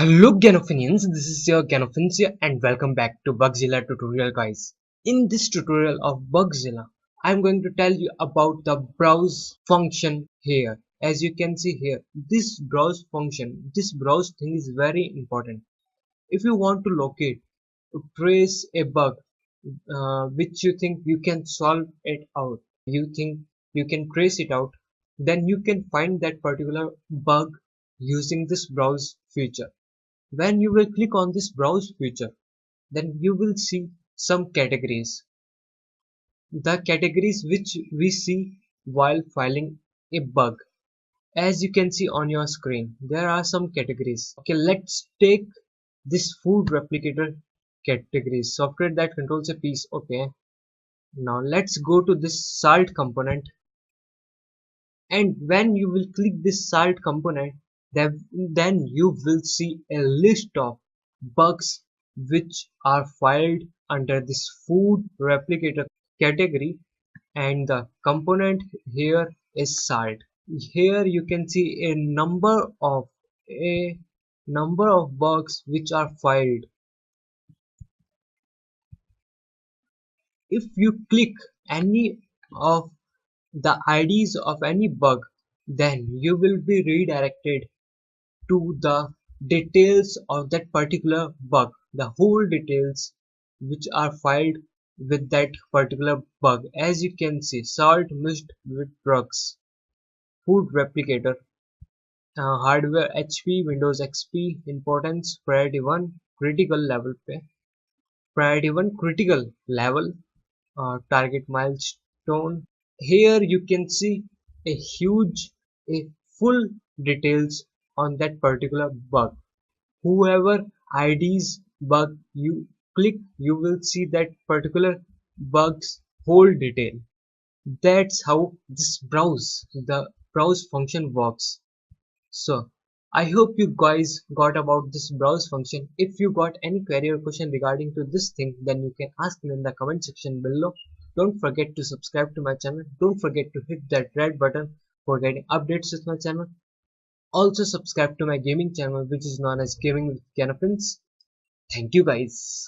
Hello Ganofinians, this is your Ganofins here and welcome back to Bugzilla tutorial guys. In this tutorial of Bugzilla, I'm going to tell you about the browse function here. As you can see here, this browse function, this browse thing is very important. If you want to locate, to trace a bug which you think you can solve it out, you think you can trace it out, then you can find that particular bug using this browse feature. When you will click on this browse feature, then you will see some categories. The categories which we see while filing a bug. As you can see on your screen, there are some categories. Okay, let's take this food replicator categories. Software that controls a piece. Okay, now let's go to this salt component. And when you will click this salt component, then you will see a list of bugs which are filed under this food replicator category, and the component here is salt. Here you can see a number of bugs which are filed. If you click any of the IDs of any bug, then you will be redirected to the details of that particular bug, the whole details which are filed with that particular bug. As you can see, salt mixed with drugs, food replicator, hardware HP, Windows XP, importance priority 1, critical level priority 1 critical level, target milestone. Here you can see a huge, a full details on that particular bug. Whoever IDs bug you click, you will see that particular bug's whole detail. That's how the browse function works. So I hope you guys got about this browse function. If you got any query or question regarding to this thing, then you can ask me in the comment section below. Don't forget to subscribe to my channel. Don't forget to hit that red button for getting updates with my channel. Also subscribe to my gaming channel which is known as Gaming with Ganofins. Thank you guys.